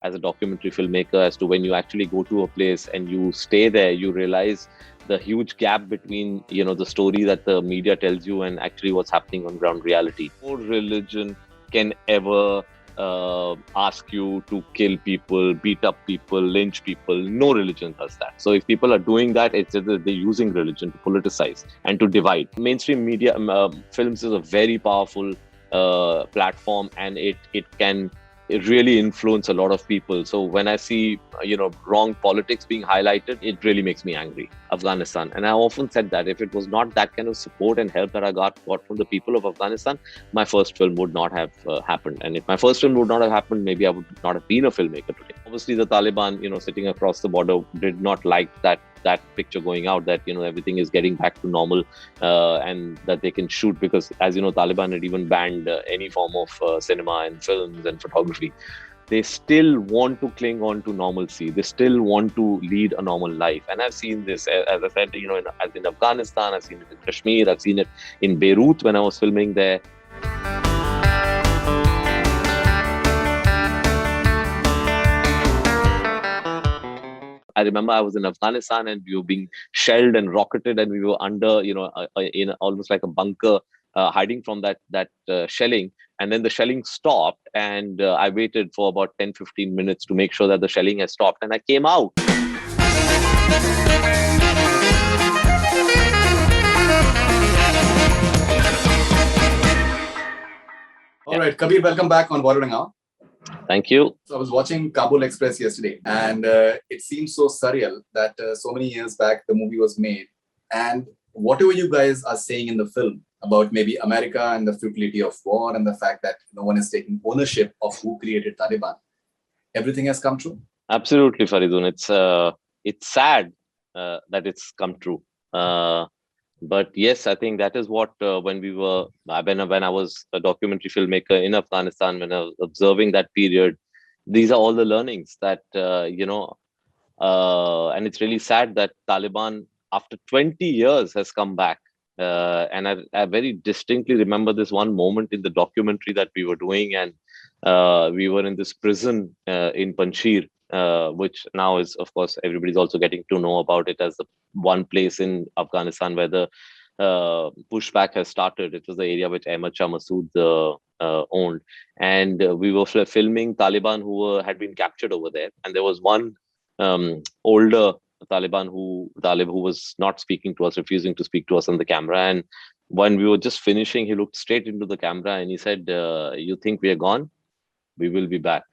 as a documentary filmmaker, as to when you actually go to a place and you stay there, you realize the huge gap between, the story that the media tells you and actually what's happening on ground reality. No religion can ever ask you to kill people, beat up people, lynch people. No religion does that. So if people are doing that, it's that they're using religion to politicize and to divide. Mainstream media, films is a very powerful platform, and it can really influence a lot of people. So when I see, wrong politics being highlighted, it really makes me angry. Afghanistan. And I often said that if it was not that kind of support and help that I got from the people of Afghanistan, my first film would not have happened. And if my first film would not have happened, maybe I would not have been a filmmaker today. Obviously, the Taliban, sitting across the border did not like that picture going out, that everything is getting back to normal, and that they can shoot, because as you know, Taliban had even banned any form of cinema and films and photography. They still want to cling on to normalcy. They still want to lead a normal life. And I've seen this, as I said, as in Afghanistan, I've seen it in Kashmir, I've seen it in Beirut when I was filming there. I remember I was in Afghanistan and we were being shelled and rocketed, and we were under, in almost like a bunker, hiding from that shelling. And then the shelling stopped, and I waited for about 10-15 minutes to make sure that the shelling has stopped, and I came out. All right, Kabir, welcome back on Bollywood Now. Thank you. So I was watching Kabul Express yesterday, and it seems so surreal that so many years back the movie was made, and whatever you guys are saying in the film about maybe America and the futility of war and the fact that no one is taking ownership of who created Taliban, everything has come true. Absolutely, Faridoon. It's sad that it's come true. But yes, I think that is what when I was a documentary filmmaker in Afghanistan, when I was observing that period, these are all the learnings that and it's really sad that Taliban, after 20 years, has come back. And I very distinctly remember this one moment in the documentary that we were doing, and we were in this prison in Panjshir, which now is, of course, everybody's also getting to know about it as the one place in Afghanistan where the pushback has started. It was the area which Ahmad Shah Massoud owned, and we were filming Taliban who had been captured over there, and there was one older Taliban who was not speaking to us, refusing to speak to us on the camera. And when we were just finishing, he looked straight into the camera and he said, "You think we are gone? We will be back."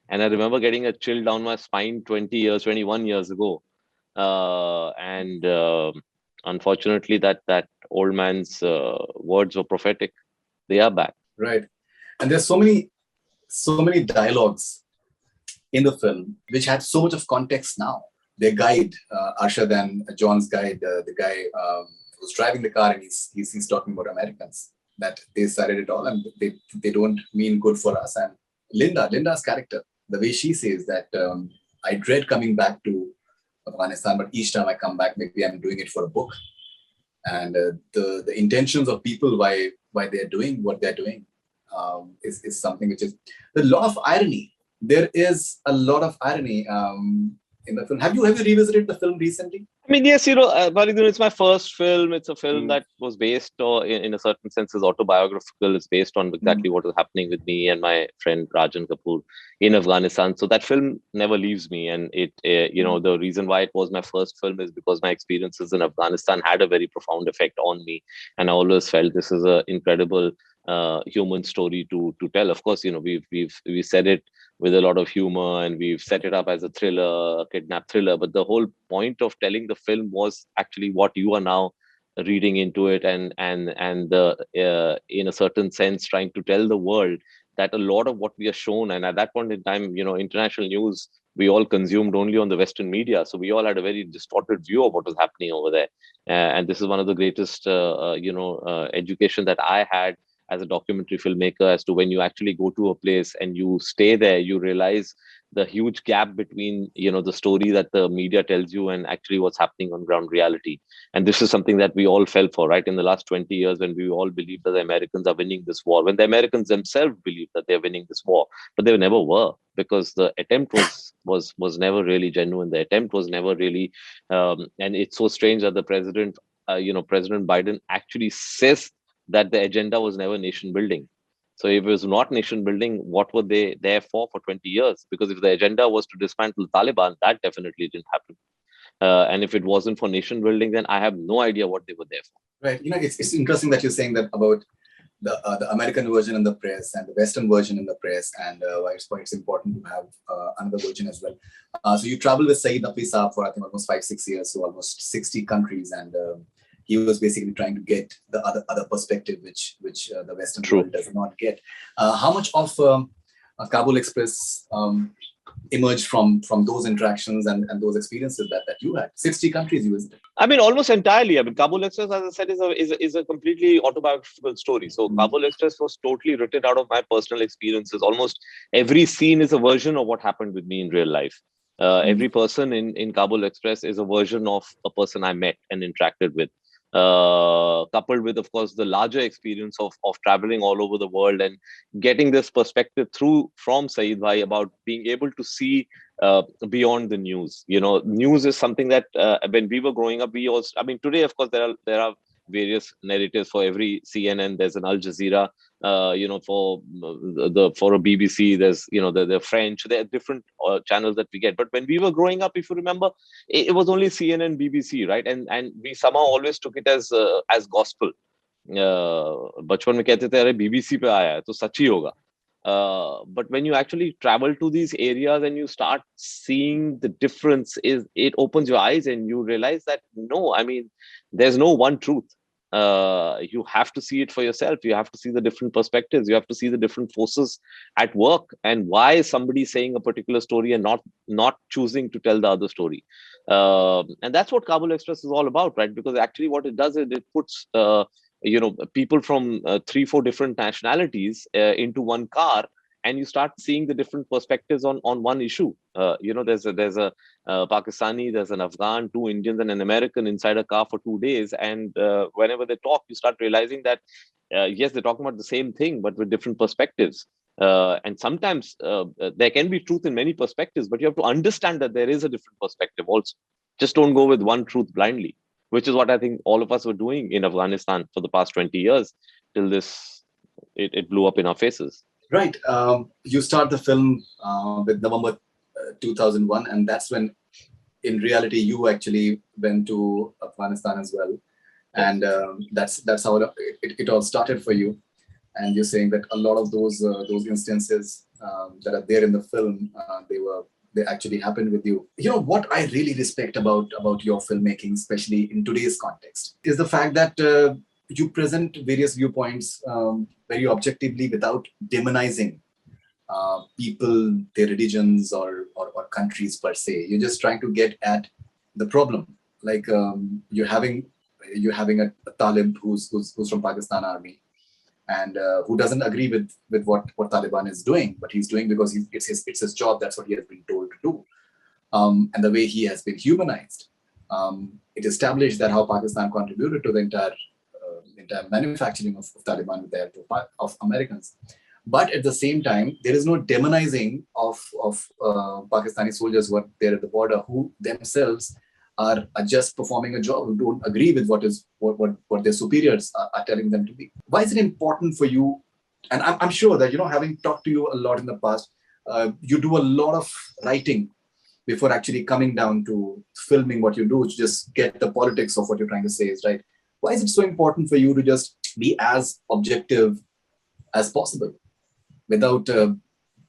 And I remember getting a chill down my spine 21 years ago. And unfortunately, that old man's words were prophetic. They are back. Right. And there's so many dialogues in the film which had so much of context now. Their guide, Arshad and John's guide, the guy who's driving the car, and he's talking about Americans, that they started it all and they don't mean good for us. And Linda's character, the way she says that I dread coming back to Afghanistan, but each time I come back, maybe I'm doing it for a book. And the intentions of people why they're doing what they're doing is something which is a lot of irony. There is a lot of irony in the film. Have you revisited the film recently? I mean, yes, Faridoon, it's my first film. It's a film that was based, or in a certain sense, is autobiographical. It's based on exactly what was happening with me and my friend Rajan Kapoor in Afghanistan. So that film never leaves me. And the reason why it was my first film is because my experiences in Afghanistan had a very profound effect on me. And I always felt this is an incredible human story to tell. Of course, we said it with a lot of humor, and we've set it up as a thriller, a kidnap thriller. But the whole point of telling the film was actually what you are now reading into it, and the in a certain sense trying to tell the world that a lot of what we are shown, and at that point in time, international news we all consumed only on the Western media, so we all had a very distorted view of what was happening over there. And this is one of the greatest education that I had as a documentary filmmaker as to when you actually go to a place and you stay there, you realize the huge gap between the story that the media tells you and actually what's happening on ground reality. And this is something that we all fell for, right, in the last 20 years, when we all believed that the Americans are winning this war, when the Americans themselves believed that they're winning this war, but they never were, because the attempt was never really genuine. The attempt was never really and it's so strange that the President Biden actually says that the agenda was never nation building. So if it was not nation building, what were they there for 20 years? Because if the agenda was to dismantle Taliban, that definitely didn't happen. And if it wasn't for nation building, then I have no idea what they were there for. Right. It's interesting that you're saying that about the American version in the press and the Western version in the press, and why it's important to have another version as well. So you travel with Saeed Naqvi Saab for I think almost 5-6 years, so almost 60 countries, and he was basically trying to get the other perspective, which the Western world does not get. How much of Kabul Express emerged from those interactions and those experiences that you had? 60 countries you visited. I mean, almost entirely. I mean, Kabul Express, as I said, is a completely autobiographical story. So Kabul Express was totally written out of my personal experiences. Almost every scene is a version of what happened with me in real life. Every person in Kabul Express is a version of a person I met and interacted with. Coupled with, of course, the larger experience of traveling all over the world and getting this perspective from Saeed Bhai about being able to see beyond the news. News is something that when we were growing up, we also, I mean, today, of course, there are various narratives for every CNN. There's an Al Jazeera, for a BBC, there's, the French, there are different channels that we get. But when we were growing up, if you remember, it was only CNN, BBC, right? And we somehow always took it as gospel. बचपन में कहते थे अरे BBC पे आया है तो सच ही होगा. But when you actually travel to these areas and you start seeing the difference, it opens your eyes and you realize that no, I mean, there's no one truth. You have to see it for yourself. You have to see the different perspectives. You have to see the different forces at work, and why is somebody saying a particular story and not choosing to tell the other story. And that's what Kabul Express is all about, right? Because actually what it does is it puts people from 3-4 different nationalities into one car, and you start seeing the different perspectives on one issue. There's a Pakistani, there's an Afghan, 2 Indians, and an American inside a car for 2 days, and whenever they talk, you start realizing that yes, they're talking about the same thing, but with different perspectives. And sometimes there can be truth in many perspectives, but you have to understand that there is a different perspective also. Just don't go with one truth blindly, which is what I think all of us were doing in Afghanistan for the past 20 years till it blew up in our faces. Right. You start the film with November 2001, and that's when, in reality, you actually went to Afghanistan as well. And that's how it all started for you. And you're saying that a lot of those instances that are there in the film, they actually happened with you. What I really respect about your filmmaking, especially in today's context, is the fact that you present various viewpoints very objectively without demonizing people, their religions, or countries per se. You're just trying to get at the problem. Like you're having a Talib who's from Pakistan army, and who doesn't agree with what Taliban is doing, but he's doing because it's his job. That's what he has been told to do, and the way he has been humanized. It established that how Pakistan contributed to the entire manufacturing of Taliban with the help of Americans. But at the same time, there is no demonizing of Pakistani soldiers who are there at the border, who themselves are just performing a job, who don't agree with what their superiors are telling them to be. Why is it important for you? And I'm sure that, having talked to you a lot in the past, you do a lot of writing before actually coming down to filming what you do, to just get the politics of what you're trying to say is right. Why is it so important for you to just be as objective as possible without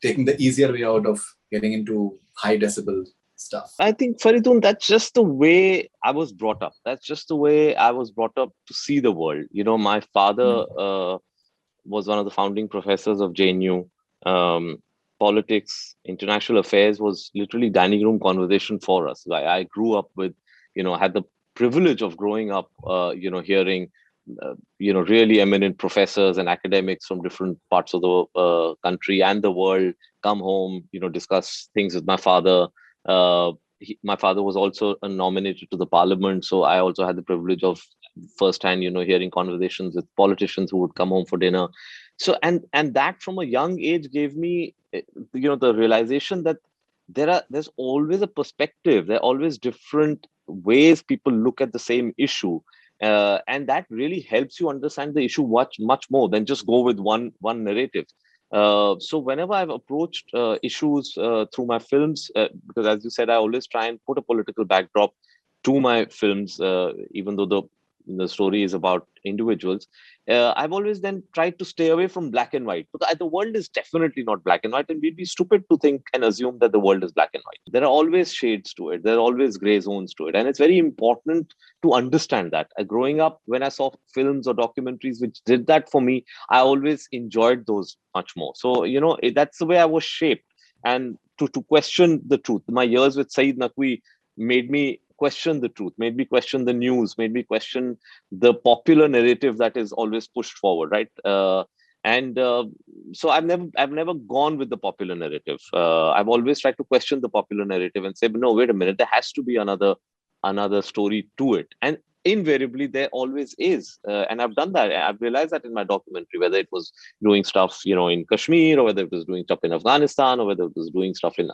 taking the easier way out of getting into high decibel stuff? I think, Faridoon, that's just the way I was brought up. That's just the way I was brought up to see the world. My father was one of the founding professors of JNU. Politics, international affairs was literally dining room conversation for us. I grew up with, had the privilege of growing up, hearing really eminent professors and academics from different parts of the country and the world come home, discuss things with my father. My father was also nominated to the parliament, so I also had the privilege of firsthand, hearing conversations with politicians who would come home for dinner. So and that from a young age gave me, the realization that there's always a perspective. There are always different ways people look at the same issue, and that really helps you understand the issue much more than just go with one narrative. So whenever I've approached issues through my films, because as you said, I always try and put a political backdrop to my films, even though the story is about individuals. I've always then tried to stay away from black and white, because the world is definitely not black and white, and we'd be stupid to think and assume that the world is black and white. There are always shades to it. There are always gray zones to it, and it's very important to understand that. Growing up, when I saw films or documentaries which did that for me, I always enjoyed those much more. So that's the way I was shaped, and to question the truth. My years with Saeed Naqvi made me question the truth, made me question the news, made me question the popular narrative that is always pushed forward, right? And so I've never gone with the popular narrative. I've always tried to question the popular narrative and say, but no, wait a minute, there has to be another story to it. And invariably there always is, and I've done that. I've realized that in my documentary, whether it was doing stuff in Kashmir, or whether it was doing stuff in Afghanistan, or whether it was doing stuff in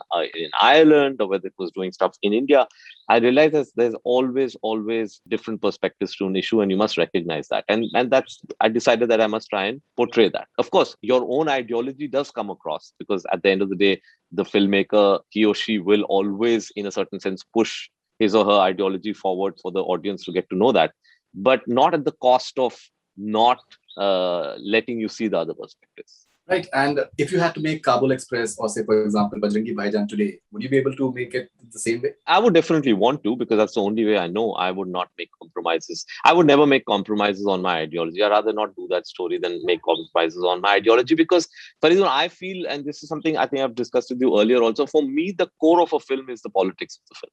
Ireland, or whether it was doing stuff in India. I realized that there's always different perspectives to an issue, and you must recognize that. And that's, I decided that I must try and portray that. Of course, your own ideology does come across, because at the end of the day, the filmmaker, he or she, will always, in a certain sense, push his or her ideology forward for the audience to get to know that, but not at the cost of not letting you see the other perspectives. Right. And if you had to make Kabul Express, or say, for example, Bajrangi Bhaijaan today, would you be able to make it the same way? I would definitely want to, because that's the only way I know. I would not make compromises. I would never make compromises on my ideology. I'd rather not do that story than make compromises on my ideology, because, Faridoon, I feel, and this is something I think I've discussed with you earlier also, for me, the core of a film is the politics of the film.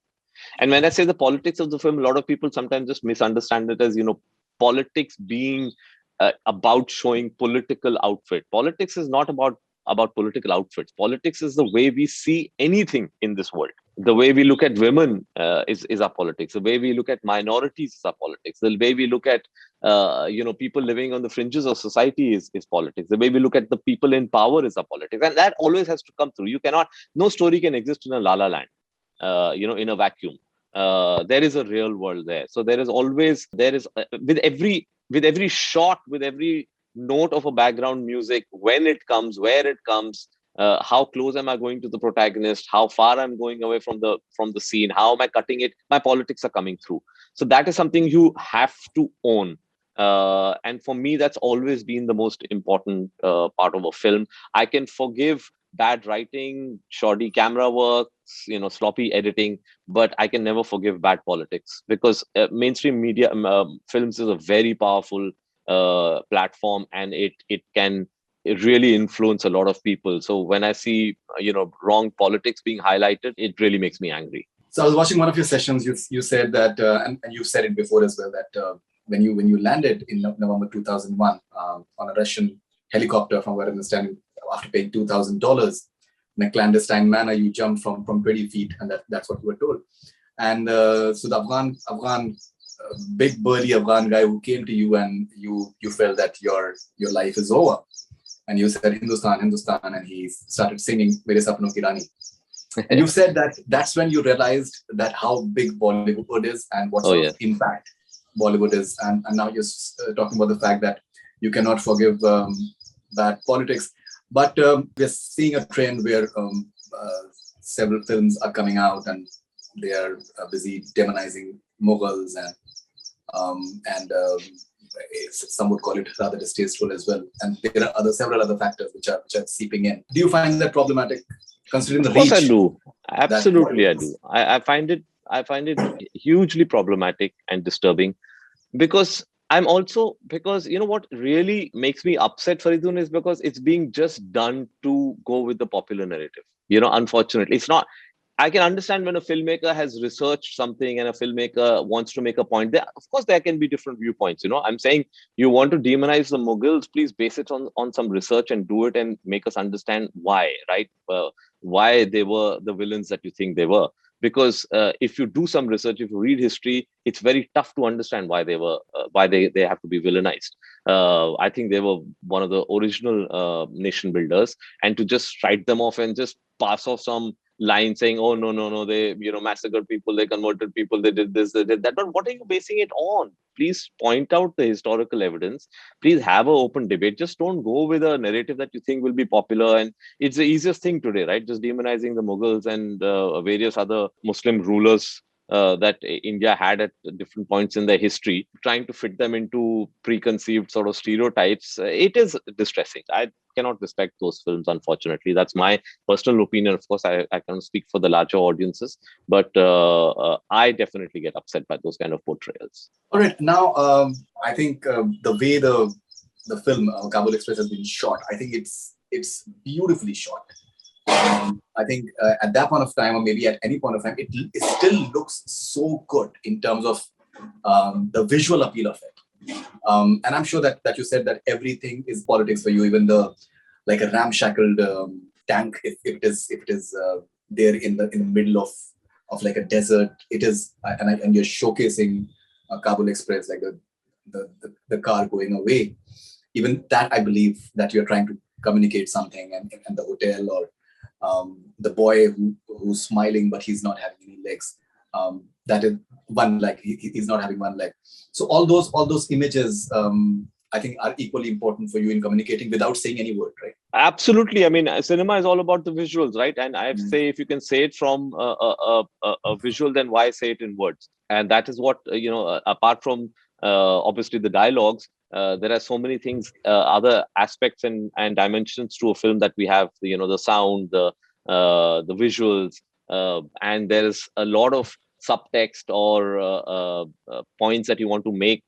And when I say the politics of the film, a lot of people sometimes just misunderstand it as, politics being about showing political outfit. Politics is not about political outfits. Politics is the way we see anything in this world. The way we look at women is our politics. The way we look at minorities is our politics. The way we look at people living on the fringes of society is politics. The way we look at the people in power is our politics. And that always has to come through. No story can exist in a la la land. In a vacuum. There is a real world there. So with every shot, with every note of a background music, when it comes, where it comes, how close am I going to the protagonist, how far I'm going away from the scene, how am I cutting it, my politics are coming through. So that is something you have to own. And for me, that's always been the most important part of a film. I can forgive bad writing, shoddy camera work, sloppy editing, but I can never forgive bad politics, because mainstream media, films is a very powerful platform, and it can really influence a lot of people. So when I see wrong politics being highlighted, it really makes me angry. So I was watching one of your sessions. You said that, and you've said it before as well, that when you landed in November 2001 on a Russian helicopter, from what I understand, after paying $2,000 in a clandestine manner, you jumped from 20 feet, and that's what you were told. And so the Afghan big burly Afghan guy who came to you, and you felt that your life is over, and you said Hindustan, Hindustan, and he started singing Mere Sapno Ki Rani. And you said that that's when you realized that how big Bollywood is and what sort of impact Bollywood is. And now you're talking about the fact that you cannot forgive bad politics. But we're seeing a trend where several films are coming out, and they are busy demonizing Mughals, and some would call it rather distasteful as well. And there are several other factors which are seeping in. Do you find that problematic, considering the reach? Of course I do. Absolutely I do. I find it hugely problematic and disturbing, because what really makes me upset, Faridoon, is because it's being just done to go with the popular narrative. Unfortunately, it's not. I can understand when a filmmaker has researched something and a filmmaker wants to make a point. There, of course, there can be different viewpoints. I'm saying you want to demonize the Mughals, please base it on some research and do it and make us understand why, right? Why they were the villains that you think they were. Because if you do some research, if you read history, it's very tough to understand why they have to be villainized. I think they were one of the original nation builders, and to just write them off and just pass off some line saying, oh, no, no, no, they massacred people, they converted people, they did this, they did that. But what are you basing it on? Please point out the historical evidence. Please have an open debate. Just don't go with a narrative that you think will be popular. And it's the easiest thing today, right? Just demonizing the Mughals and various other Muslim rulers that India had at different points in their history, trying to fit them into preconceived sort of stereotypes. It is distressing. I cannot respect those films, unfortunately. That's my personal opinion. Of course, I can't speak for the larger audiences, but I definitely get upset by those kind of portrayals. All right. Now, I think the way the film Kabul Express has been shot, I think it's beautifully shot. I think at that point of time, or maybe at any point of time, it still looks so good in terms of the visual appeal of it. And I'm sure that you said that everything is politics for you, even like a ramshackled tank, if it is there in the middle of like a desert, it is, and you're showcasing Kabul Express, like the car going away. Even that, I believe that you're trying to communicate something, and the hotel, or the boy who's smiling but he's not having any legs, that is one leg, he's not having one leg. So all those images, I think, are equally important for you in communicating without saying any word, right? Absolutely. I mean, cinema is all about the visuals, right? And I say, if you can say it from a visual, then why say it in words? And that is what, apart from obviously the dialogues, there are so many things, other aspects and dimensions to a film that we have, the sound, the visuals, and there is a lot of subtext or points that you want to make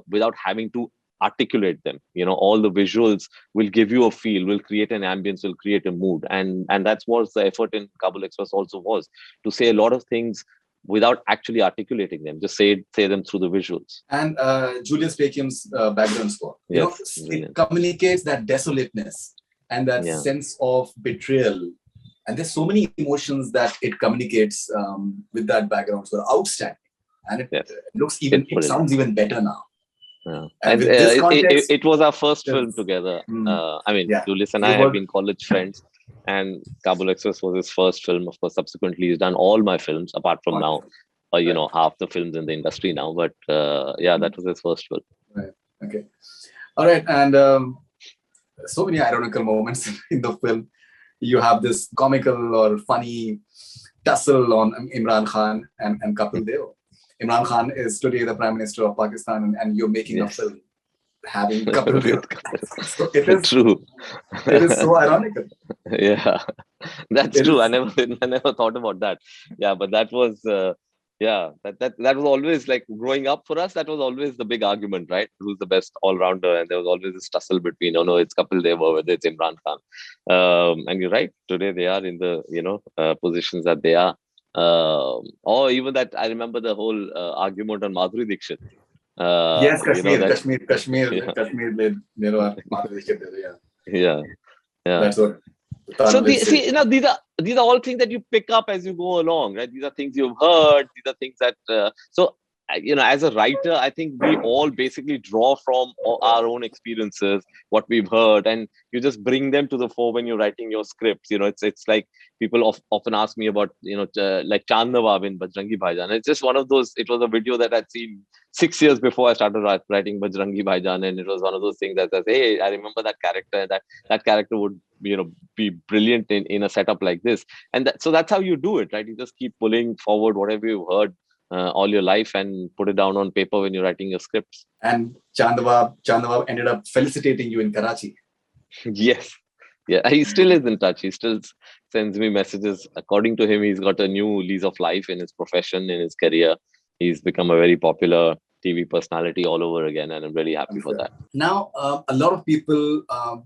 without having to articulate them. All the visuals will give you a feel, will create an ambience, will create a mood, and that's what the effort in Kabul Express also was, to say a lot of things without actually articulating them, just say them through the visuals. And Julius Beckham's background score, it communicates that desolateness and that sense of betrayal, and there's so many emotions that it communicates with that background score. Outstanding, and it sounds even better now. Yeah. And it was our first film together. Julius and I have been college friends, and Kabul Express was his first film. Of course, subsequently he's done all my films apart from now, half the films in the industry now. But that was his first film. Right. Okay. All right. And so many ironical moments in the film. You have this comical or funny tussle on Imran Khan and Kapil Dev. Imran Khan is today the Prime Minister of Pakistan, and you're making a film having Kapil Dev. So it is true. It is so ironical. Yeah, that's true. I never thought about that. Yeah, but that was that was always, like, growing up for us. That was always the big argument, right? Who's the best all-rounder? And there was always this tussle between, it's Kapil Dev or whether it's Imran Khan. And you're right. Today they are in the positions that they are. Or even that, I remember the whole argument on Madhuri Dixit. Yes, Kashmir. Madhuri Dixit. Yeah. That's what. So these are all things that you pick up as you go along, right? These are things you've heard. These are things that as a writer, I think we all basically draw from our own experiences, what we've heard, and you just bring them to the fore when you're writing your scripts. It's like people often ask me about, like Chand Nawab in Bajrangi Bhaijaan. It's just one of those. It was a video that I'd seen 6 years before I started writing Bajrangi Bhaijaan, and it was one of those things that says, hey, I remember that character. That character would be brilliant in a setup like this, and so that's how you do it, right? You just keep pulling forward whatever you've heard all your life and put it down on paper when you're writing your scripts. And Chand Nawab ended up felicitating you in Karachi. Yes. Yeah, he still is in touch. He still sends me messages. According to him, he's got a new lease of life in his profession, in his career. He's become a very popular TV personality all over again, and I'm really happy for that. Now, a lot of people,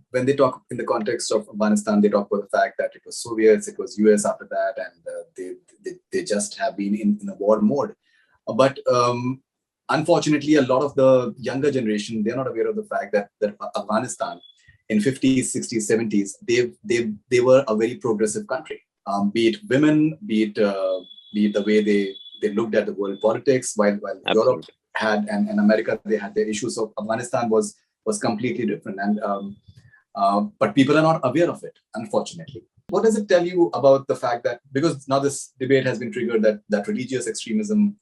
when they talk in the context of Afghanistan, they talk about the fact that it was Soviets, it was US after that, and they just have been in a war mode. But unfortunately, a lot of the younger generation, they're not aware of the fact that Afghanistan in 50s, 60s, 70s, they were a very progressive country. Be it women, be it the way they looked at the world politics, while Europe had and America, they had their issues. So Afghanistan was completely different. And but people are not aware of it, unfortunately. What does it tell you about the fact that, because now this debate has been triggered, that religious extremism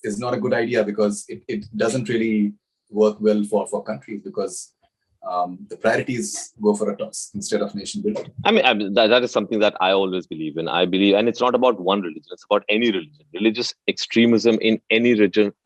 is not a good idea, because it doesn't really work well for countries, because the priorities go for a toss instead of nation building. I mean, that is something that I always believe in. I believe, and it's not about one religion, it's about any religion. Religious extremism in any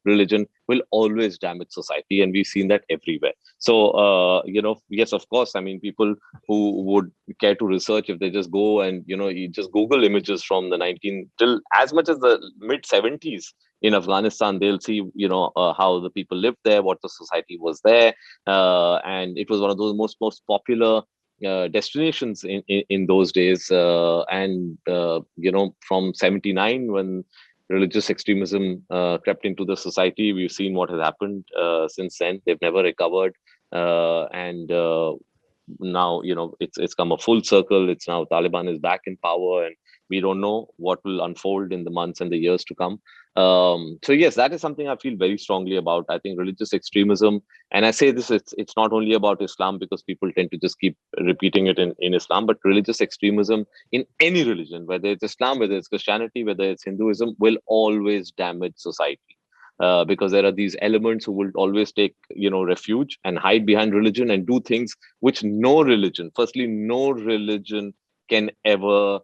religion will always damage society, and we've seen that everywhere. So, yes, of course, I mean, people who would care to research, if they just go and, you just Google images from the 19 till as much as the mid 70s in Afghanistan, they'll see, how the people lived there, what the society was there. And it was one of those most popular destinations in those days. From 79, when religious extremism crept into the society, we've seen what has happened since then. They've never recovered. Now, it's come a full circle. It's now Taliban is back in power, and we don't know what will unfold in the months and the years to come. So yes, that is something I feel very strongly about. I think religious extremism, and I say this, it's not only about Islam, because people tend to just keep repeating it in Islam, but religious extremism in any religion, whether it's Islam, whether it's Christianity, whether it's Hinduism, will always damage society. Because there are these elements who will always take, refuge and hide behind religion and do things which no religion can ever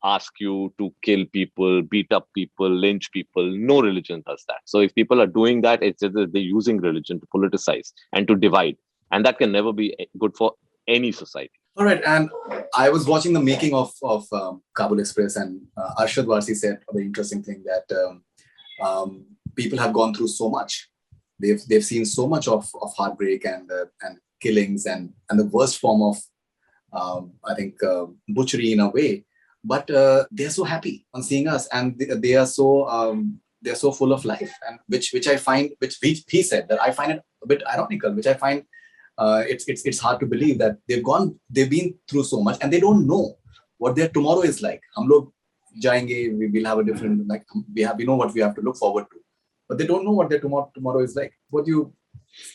ask you to kill people, beat up people, lynch people. No religion does that. So if people are doing that, it's just that they're using religion to politicize and to divide, and that can never be good for any society. All right, and I was watching the making of Kabul Express, and Arshad Warsi said a very interesting thing, that people have gone through so much. They've seen so much of heartbreak and killings and the worst form of butchery in a way. But they're so happy on seeing us, and they are so full of life, and which I find, which he said, that I find it a bit ironical, which I find it's hard to believe that they've been through so much, and they don't know what their tomorrow is like. Hum log jayenge, we will have a different, like, we know what we have to look forward to, but they don't know what their tomorrow is like. What do you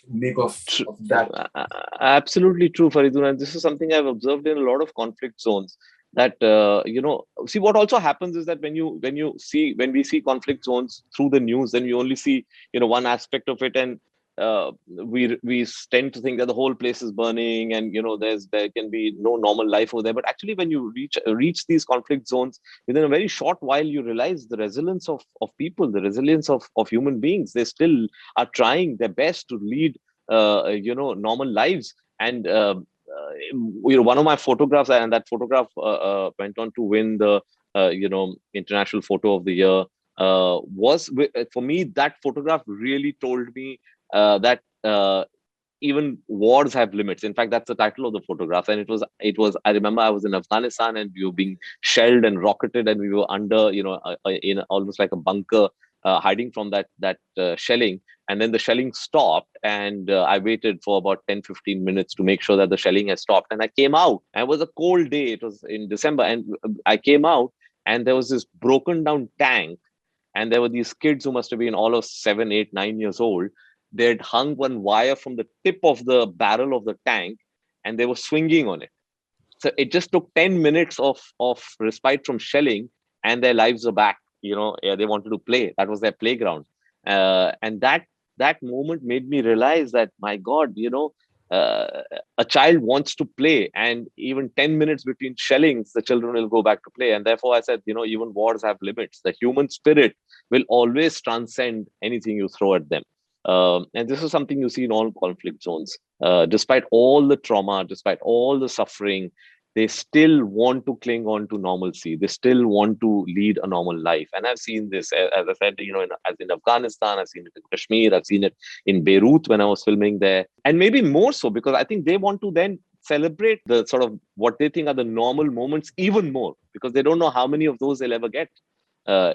make of that? Absolutely true, Faridoon. And this is something I've observed in a lot of conflict zones. That see, what also happens is that when we see conflict zones through the news, then we only see one aspect of it, and we tend to think that the whole place is burning, and there can be no normal life over there. But actually, when you reach these conflict zones, within a very short while, you realize the resilience of people, the resilience of human beings. They still are trying their best to lead normal lives. And one of my photographs, and that photograph went on to win the International Photo of the Year, was, for me, that photograph really told me that even wars have limits. In fact, that's the title of the photograph. And it was I remember I was in Afghanistan, and we were being shelled and rocketed, and we were under in almost like a bunker, hiding from that shelling. And then the shelling stopped, and I waited for about 10-15 minutes to make sure that the shelling has stopped. And I came out, and it was a cold day. It was in December, and I came out, and there was this broken down tank, and there were these kids who must have been all of 7, 8, 9 years old. They had hung one wire from the tip of the barrel of the tank, and they were swinging on it. So it just took 10 minutes of respite from shelling, and their lives are back. They wanted to play. That was their playground. And that moment made me realize that, my God, a child wants to play, and even 10 minutes between shellings, the children will go back to play. And therefore, I said, even wars have limits. The human spirit will always transcend anything you throw at them. And this is something you see in all conflict zones. Despite all the trauma, despite all the suffering, they still want to cling on to normalcy. They still want to lead a normal life. And I've seen this, as I said, as in Afghanistan, I've seen it in Kashmir, I've seen it in Beirut when I was filming there. And maybe more so, because I think they want to then celebrate the sort of what they think are the normal moments even more, because they don't know how many of those they'll ever get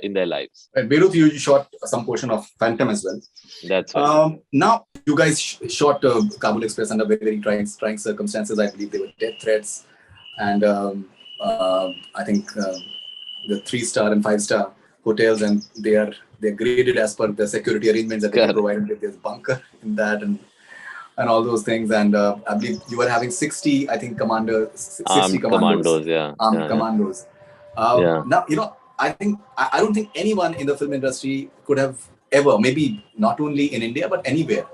in their lives. And Beirut, you shot some portion of Phantom as well. That's right. Now, you guys shot Kabul Express under very, very trying circumstances. I believe there were death threats, and I think the 3-star and 5-star hotels, and they're graded as per the security arrangements that they provided. With there's bunker in that, and all those things. And I believe you were having 60, I think, 60 commandos, yeah. Commandos. Now, I don't think anyone in the film industry could have ever, maybe not only in India, but anywhere,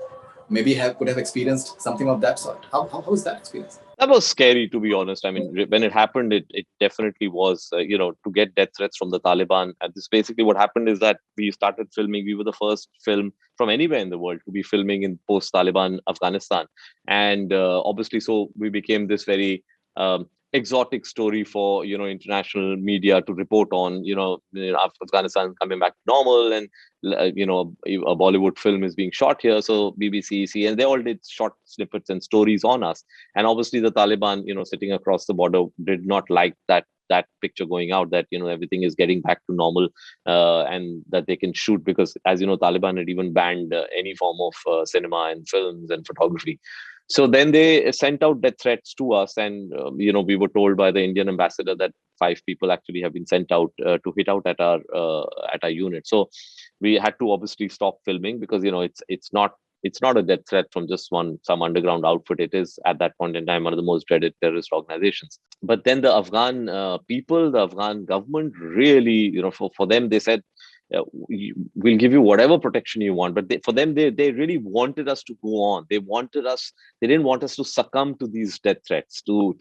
maybe could have experienced something of that sort. How was that experience? That was scary, to be honest. I mean, when it happened, it definitely was, to get death threats from the Taliban. And this basically what happened is that we started filming. We were the first film from anywhere in the world to be filming in post-Taliban Afghanistan. And obviously, so we became this very exotic story for international media to report on. Afghanistan coming back to normal, and a Bollywood film is being shot here, so BBC, and they all did short snippets and stories on us. And obviously the Taliban sitting across the border did not like that picture going out, that everything is getting back to normal, and that they can shoot, because as Taliban had even banned any form of cinema and films and photography. So then they sent out death threats to us, and we were told by the Indian ambassador that 5 people actually have been sent out to hit out at our unit. So we had to obviously stop filming, because it's not a death threat from just some underground outfit. It is at that point in time one of the most dreaded terrorist organizations. But then the Afghan people, the Afghan government, really, for them, they said, we'll give you whatever protection you want. But for them, they really wanted us to go on. They didn't want us to succumb to these death threats, to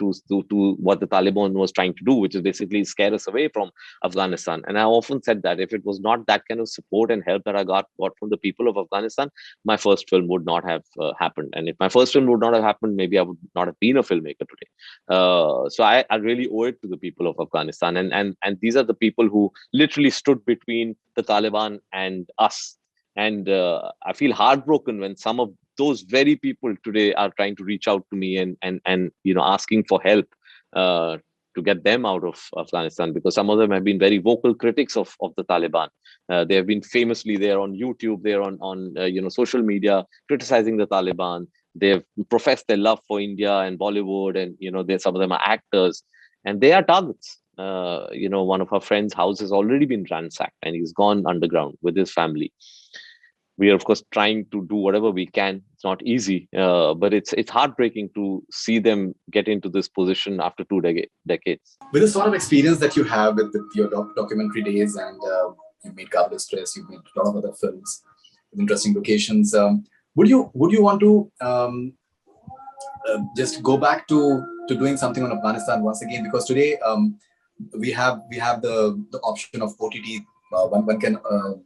what the Taliban was trying to do, which is basically scare us away from Afghanistan. And I often said that if it was not that kind of support and help that I got from the people of Afghanistan, my first film would not have happened. And if my first film would not have happened, maybe I would not have been a filmmaker today. So I really owe it to the people of Afghanistan. And these are the people who literally stood between the Taliban and us. And I feel heartbroken when some of those very people today are trying to reach out to me and asking for help to get them out of Afghanistan, because some of them have been very vocal critics of the Taliban. They have been famously there on YouTube, they're on social media criticizing the Taliban. They've professed their love for India and Bollywood, and some of them are actors, and they are targets. One of our friends' house has already been ransacked, and he's gone underground with his family. We are, of course, trying to do whatever we can. It's not easy, but it's heartbreaking to see them get into this position after 2 decades. With the sort of experience that you have with your documentary days, and you made Kabul Express, you've made a lot of other films with interesting locations. Would you want to just go back to doing something on Afghanistan once again? Because today we have the option of OTT. One can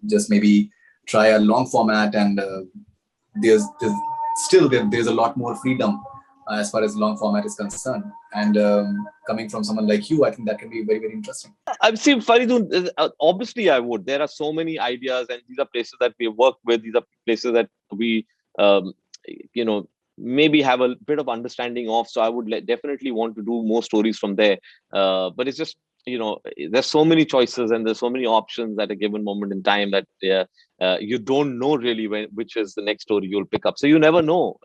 just maybe try a long format, and there's a lot more freedom as far as long format is concerned. And coming from someone like you, I think that can be very, very interesting. I've seen Faridoon. Obviously, I would. There are so many ideas, and these are places that we work with. These are places that we, maybe have a bit of understanding of. So I would definitely want to do more stories from there. But it's just, there's so many choices and there's so many options at a given moment in time that you don't know really which is the next story you'll pick up. So you never know.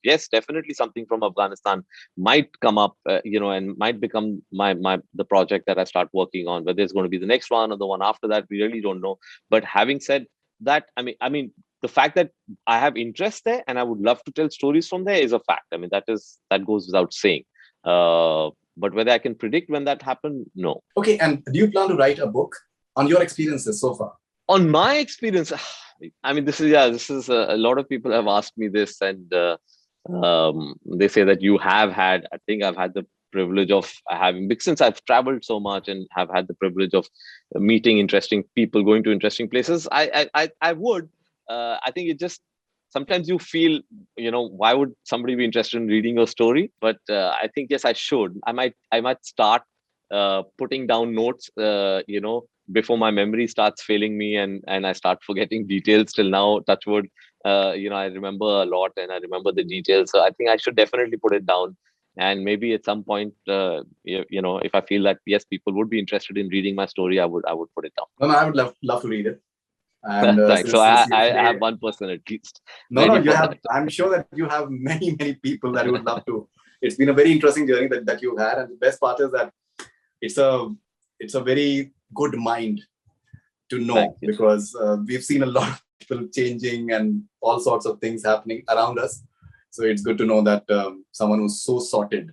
Yes, definitely something from Afghanistan might come up, and might become the project that I start working on. Whether it's going to be the next one or the one after that, we really don't know. But having said that, I mean, the fact that I have interest there and I would love to tell stories from there is a fact. I mean, that goes without saying. But whether I can predict when that happened, no. Okay, and do you plan to write a book on your experiences so far? On my experience, I mean, this is a lot of people have asked me this, and they say that you have had. I think I've had the privilege of having, since I've traveled so much and have had the privilege of meeting interesting people, going to interesting places. I would. I think it just. Sometimes you feel, why would somebody be interested in reading your story? But I think, yes, I should. I might start putting down notes, before my memory starts failing me and I start forgetting details. Till now, touch wood, I remember a lot and I remember the details. So I think I should definitely put it down And maybe at some point, if I feel that yes, people would be interested in reading my story, I would put it down. No, no, I would love to read it. And Thanks. So since I you've have made, one person at least no, no, ready you for have. that. I'm sure that you have many people that would love to. It's been a very interesting journey that you've had, and the best part is that it's a very good mind to know, because we've seen a lot of people changing and all sorts of things happening around us. So it's good to know that someone who's so sorted.